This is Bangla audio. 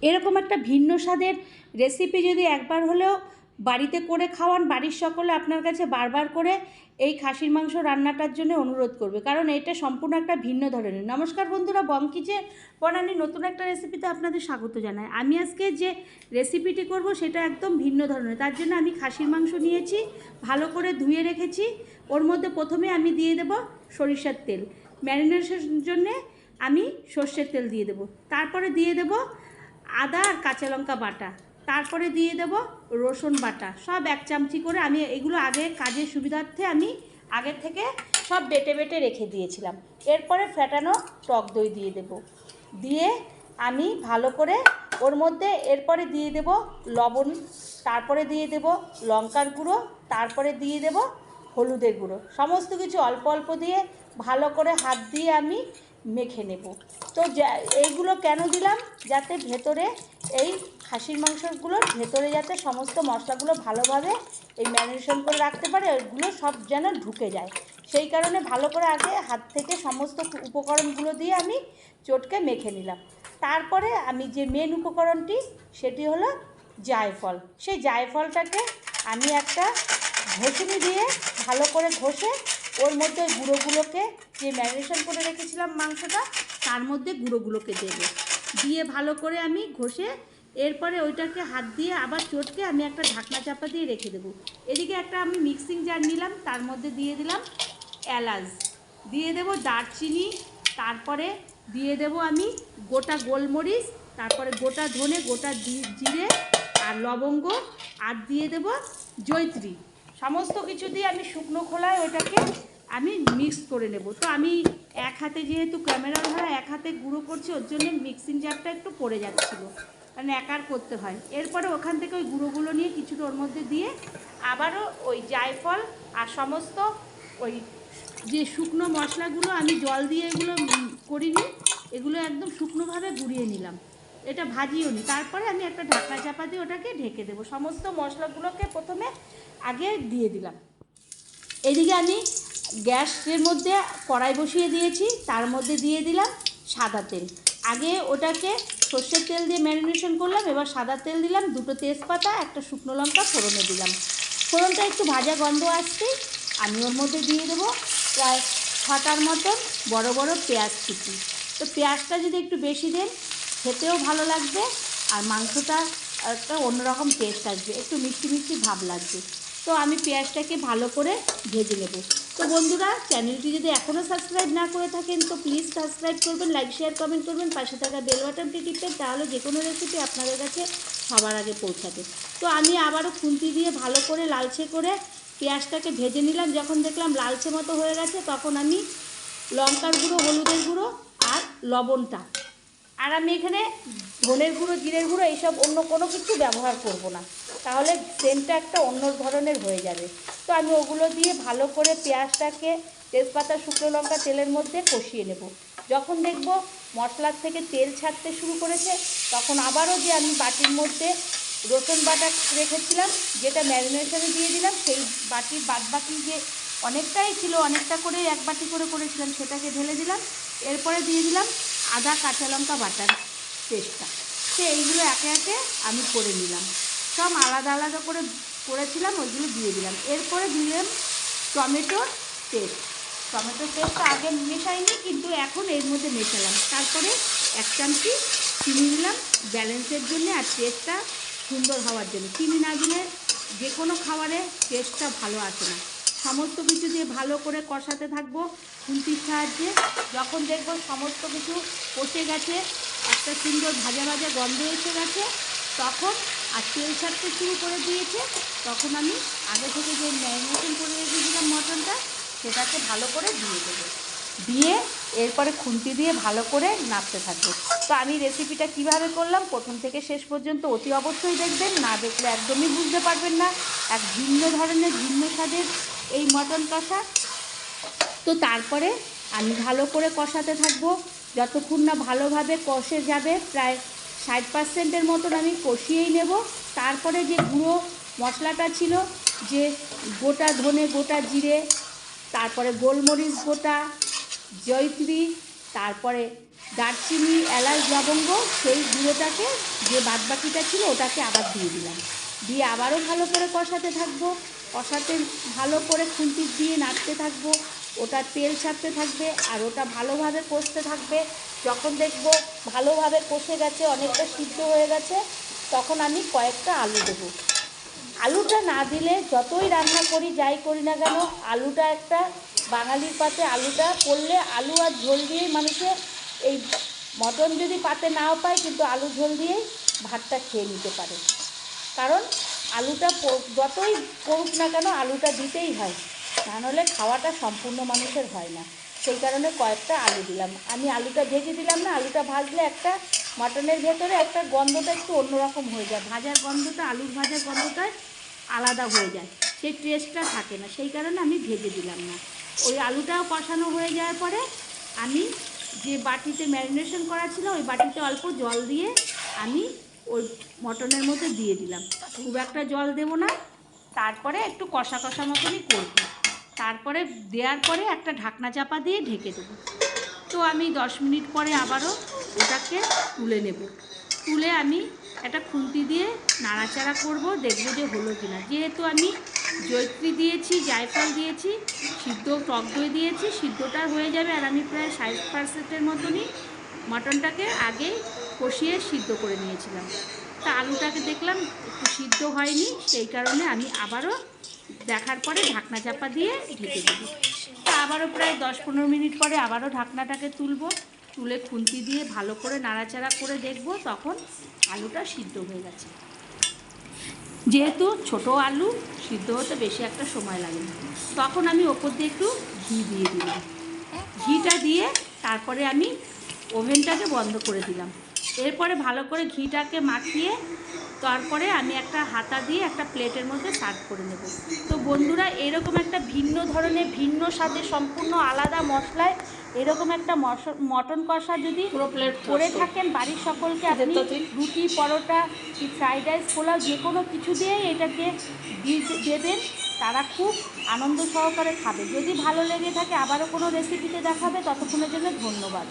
এরকম একটা ভিন্ন স্বাদের রেসিপি যদি একবার হলেও বাড়িতে করে খাওয়ান, বাড়ির সকলে আপনার কাছে বারবার করে এই খাসির মাংস রান্নাটার জন্য অনুরোধ করবে, কারণ এটা সম্পূর্ণ একটা ভিন্ন ধরনের। নমস্কার বন্ধুরা, বঙ্কিচে বনানি নতুন একটা রেসিপিতে আপনাদের স্বাগত জানাই। আমি আজকে যে রেসিপিটি করব সেটা একদম ভিন্ন ধরনের। তার জন্য আমি খাসির মাংস নিয়েছি, ভালো করে ধুয়ে রেখেছি। ওর মধ্যে প্রথমে আমি দিয়ে দেব সরিষার তেল, ম্যারিনেশনের জন্যে আমি সর্ষের তেল দিয়ে দেব। তারপরে দিয়ে দেব আদা আর কাঁচা লঙ্কা বাটা, তারপরে দিয়ে দেব রসুন বাটা, সব 1 চামচি করে। আমি এগুলো আগে কাজের সুবিধার্থে আমি আগের থেকে সব বেটে বেটে রেখে দিয়েছিলাম। এরপরে ফেটানো টক দই দিয়ে দেব, দিয়ে আমি ভালো করে ওর মধ্যে এরপরে দিয়ে দেব লবণ, তারপরে দিয়ে দেব লঙ্কার গুঁড়ো, তারপরে দিয়ে দেব হলুদের গুঁড়ো। সমস্ত কিছু অল্প অল্প দিয়ে ভালো করে হাত দিয়ে আমি মেখে নেব। তো এইগুলো কেন দিলাম, যাতে ভেতরে এই খাসির মাংসগুলোর ভেতরে যাতে সমস্ত মশলাগুলো ভালোভাবে এই ম্যারিনেশন করে রাখতে পারে, ওইগুলো সব যেন ঢুকে যায়, সেই কারণে ভালো করে আগে হাত থেকে সমস্ত উপকরণগুলো দিয়ে আমি চটকে মেখে নিলাম। তারপরে আমি যে মেন উপকরণটি সেটি হলো জায়ফল। সেই জায়ফলটাকে আমি একটা ঘষুনি দিয়ে ভালো করে ঘষে ওর মধ্যে গুঁড়োগুলোকে, যে ম্যারিনেশন করে রেখেছিলাম মাংসটা, তার মধ্যে গুঁড়োগুলোকে দেবো, দিয়ে ভালো করে আমি ঘষে এরপরে ওইটাকে হাত দিয়ে আবার চটকে আমি একটা ঢাকনা চাপা দিয়ে রেখে দেবো। এদিকে একটা আমি মিক্সিং জার নিলাম, তার মধ্যে দিয়ে দিলাম এলাচ, দিয়ে দেব দারচিনি, তারপরে দিয়ে দেব আমি গোটা গোলমরিচ, তারপরে গোটা ধনে, গোটা জিরে আর লবঙ্গ, আর দিয়ে দেব জয়িত্রী। সমস্ত কিছু দিয়ে আমি শুকনো খোলায় ওইটাকে আমি মিক্স করে নেব। তো আমি এক হাতে, যেহেতু ক্যামেরা ধরা, এক হাতে গুঁড়ো করছি, ওর জন্য মিক্সিং জারটা একটু পড়ে যাচ্ছিলো, কারণ একার করতে হয়। এরপরে ওখান থেকে ওই গুঁড়োগুলো নিয়ে কিছুটা ওর মধ্যে দিয়ে আবারও ওই জায়ফল আর সমস্ত ওই যে শুকনো মশলাগুলো আমি জল দিয়ে এগুলো করিনি, এগুলো একদম শুকনোভাবে গুঁড়িয়ে নিলাম, এটা ভাজিও নি। তারপরে আমি একটা ঢাকনা চাপা দিয়ে ওটাকে ঢেকে দেবো। সমস্ত মশলাগুলোকে প্রথমে আগে দিয়ে দিলাম। এদিকে আমি গ্যাসের মধ্যে কড়াই বসিয়ে দিয়েছি, তার মধ্যে দিয়ে দিলাম সাদা তেল। আগে ওটাকে সর্ষের তেল দিয়ে ম্যারিনেশন করলাম, এবার সাদা তেল দিলাম, 2টো তেজপাতা, একটা শুকনো লঙ্কা ফোড়নে দিলাম। ফোড়নটা একটু ভাজা গন্ধ আসতেই আমি ওর মধ্যে দিয়ে দেবো প্রায় 6টার মতন বড় বড় পেঁয়াজ কুচি। তো পেঁয়াজটা যদি একটু বেশি দেন খেতেও ভালো লাগবে, আর মাংসটা একটা অন্যরকম টেস্ট আসবে, একটু মিষ্টি মিষ্টি ভাব লাগবে। তো আমি পেঁয়াজটাকে ভালো করে ভেজে নেব। তো বন্ধুরা, চ্যানেলটি যদি এখনও সাবস্ক্রাইব না করে থাকেন তো প্লিজ সাবস্ক্রাইব করবেন, লাইক শেয়ার কমেন্ট করবেন, পাশে থাকা বেল বাটনটি টিপবেন, তাহলে যে কোনো রেসিপি আপনাদের কাছে সবার আগে পৌঁছাবে। তো আমি আবারও খুন্তি দিয়ে ভালো করে লালচে করে পেঁয়াজটাকে ভেজে নিলাম। যখন দেখলাম লালচে মতো হয়ে গেছে, তখন আমি লঙ্কার গুঁড়ো, হলুদের গুঁড়ো আর লবণটা, আর আমি এখানে ধনের গুঁড়ো, জিরের গুঁড়ো এইসব অন্য কোনো কিছু ব্যবহার করব না, তাহলে সেন্টটা একটা অন্য ধরনের হয়ে যাবে। তো আমি ওগুলো দিয়ে ভালো করে পেঁয়াজটাকে, তেজপাতা, শুকনো লঙ্কা তেলের মধ্যে কষিয়ে নেব। যখন দেখব মশলার থেকে তেল ছাড়তে শুরু করেছে, তখন আবারও যে আমি বাটির মধ্যে রসুন বাটা রেখেছিলাম, যেটা ম্যারিনেশনে দিয়ে দিলাম, সেই বাটির বাদবাকি যে অনেকটাই ছিল, অনেকটা করে 1 বাটি করে করেছিলাম, সেটাকে ঢেলে দিলাম। এরপরে দিয়ে দিলাম আদা কাঁচা লঙ্কা বাটার পেস্টটা। সে এইগুলো একে একে আমি করে নিলাম, সব আলাদা আলাদা করে করেছিলাম, ওইগুলো দিয়ে দিলাম। এরপরে দিলাম টমেটোর পেস্ট। টমেটোর পেস্টটা আগে মেশাইনি, কিন্তু এখন এর মধ্যে মেশালাম। তারপরে 1 চামচি চিনি দিলাম ব্যালেন্সের জন্য আর টেস্টটা সুন্দর হওয়ার জন্য। চিনি না দিলে যে কোনো খাবারে টেস্টটা ভালো আসে না। সমস্ত কিছু দিয়ে ভালো করে কষাতে থাকবো খুন্তির সাহায্যে। যখন দেখবো সমস্ত কিছু কষে গেছে, একটা সুন্দর ভাজা ভাজা গন্ধ এসে গেছে, তখন আর তেল ছাড়তে শুরু করে দিয়েছে, তখন আমি আগে থেকে যে ম্যারিনেশন করে রেখেছিলাম মটনটা, সেটাকে ভালো করে দিয়ে দেবো। দিয়ে এরপরে খুন্তি দিয়ে ভালো করে নাড়তে থাকবো। তো আমি রেসিপিটা কিভাবে করলাম প্রথম থেকে শেষ পর্যন্ত অতি অবশ্যই দেখবেন, না দেখলে একদমই বুঝতে পারবেন না। এক ভিন্ন ধরনের, ভিন্ন স্বাদের এই মটন কষা। তো তারপরে আমি ভালো করে কষাতে থাকবো যতক্ষণ না ভালোভাবে কষে যাবে। প্রায় 60%-এর মতন আমি কষিয়েই নেব। তারপরে যে গুঁড়ো মশলাটা ছিল, যে গোটা ধনে, গোটা জিরে, তারপরে গোলমরিচ গোটা, জয়িত্রী তারপরে দারচিনি, এলাচ, লবঙ্গ সেই গুঁড়োটাকে যে বাদবাকিটা ছিল ওটাকে আবার দিয়ে দিলাম। দিয়ে আবারও ভালো করে কষাতে থাকবো। কষাতে ভালো করে খুন্তি দিয়ে নাড়তে থাকবো। ওটা তেল ছাড়তে থাকবে আর ওটা ভালোভাবে কষতে থাকবে। যখন দেখবো ভালোভাবে কষে গেছে, অনেকটা সিদ্ধ হয়ে গেছে, তখন আমি কয়েকটা আলু দেবো। আলুটা না দিলে যতই রান্না করি যাই করি না কেন, আলুটা একটা বাঙালির পাতে আলুটা পড়লে আলু আর ঝোল দিয়েই মানুষের এই মটন যদি পাতে নাও পায় কিন্তু আলু ঝোল দিয়েই ভাতটা খেয়ে নিতে পারে। কারণ আলুটা যতই করুক না কেন আলুটা দিতেই হয়, না হলে খাওয়াটা সম্পূর্ণ মানুষের হয় না। সেই কারণে কয়েকটা আলু দিলাম। আমি আলুটা ভেজে দিলাম না, আলুটা ভাজলে একটা মটনের ভেতরে একটা গন্ধটা একটু অন্যরকম হয়ে যায়, ভাজার গন্ধটা আলুর ভাজার গন্ধটাই আলাদা হয়ে যায়, সেই টেস্টটা থাকে না। সেই কারণে আমি ভেজে দিলাম না। ওই আলুটাও কষানো হয়ে যাওয়ার পরে আমি যে বাটিতে ম্যারিনেশন করা ছিল ওই বাটিতে অল্প জল দিয়ে আমি ওই মটনের মধ্যে দিয়ে দিলাম। খুব একটা জল দেবো না, তারপরে একটু কষা কষা মতনই করব। তারপরে দেওয়ার পরে একটা ঢাকনা চাপা দিয়ে ঢেকে দেবো। তো আমি 10 মিনিট পরে আবারও ওটাকে তুলে নেব। তুলে আমি একটা খুন্তি দিয়ে নাড়াচাড়া করব, দেখব যে হলো কিনা। যেহেতু আমি জয়িত্রী দিয়েছি, জায়ফল দিয়েছি, সিদ্ধ টক দই দিয়েছি, সিদ্ধটা হয়ে যাবে। আর আমি প্রায় 60% মতনই মটনটাকে আগেই কষিয়ে সিদ্ধ করে নিয়েছিলাম। তা আলুটাকে দেখলাম একটু সিদ্ধ হয়নি, সেই কারণে আমি আবারও দেখার পরে ঢাকনা চাপা দিয়ে ঢেকে দেবো। তা আবারও প্রায় 10-15 মিনিট পরে আবারও ঢাকনাটাকে তুলব। তুলে খুন্তি দিয়ে ভালো করে নাড়াচাড়া করে দেখব তখন আলুটা সিদ্ধ হয়ে গেছে। যেহেতু ছোট আলু সিদ্ধ হতে বেশি একটা সময় লাগে না, তখন আমি ওপর দিয়ে একটু ঘি দিয়ে দিলাম। ঘিটা দিয়ে তারপরে আমি ওভেনটাকে বন্ধ করে দিলাম। এরপরে ভালো করে ঘিটাকে মাখিয়ে তারপরে আমি একটা হাতা দিয়ে একটা প্লেটের মধ্যে সার্ভ করে নেব। তো বন্ধুরা, এরকম একটা ভিন্ন ধরনের, ভিন্ন স্বাদে, সম্পূর্ণ আলাদা মশলায় এরকম একটা মটন কষা যদি করে থাকেন বাড়ির সকলকে, আপনি রুটি, পরোটা কি ফ্রাইড রাইস, পোলাও যে কোনো কিছু দিয়েই এটাকে দেবেন, তারা খুব আনন্দ সহকারে খাবে। যদি ভালো লেগে থাকে আবারও কোনো রেসিপিতে দেখাবে। ততক্ষণের জন্য ধন্যবাদ।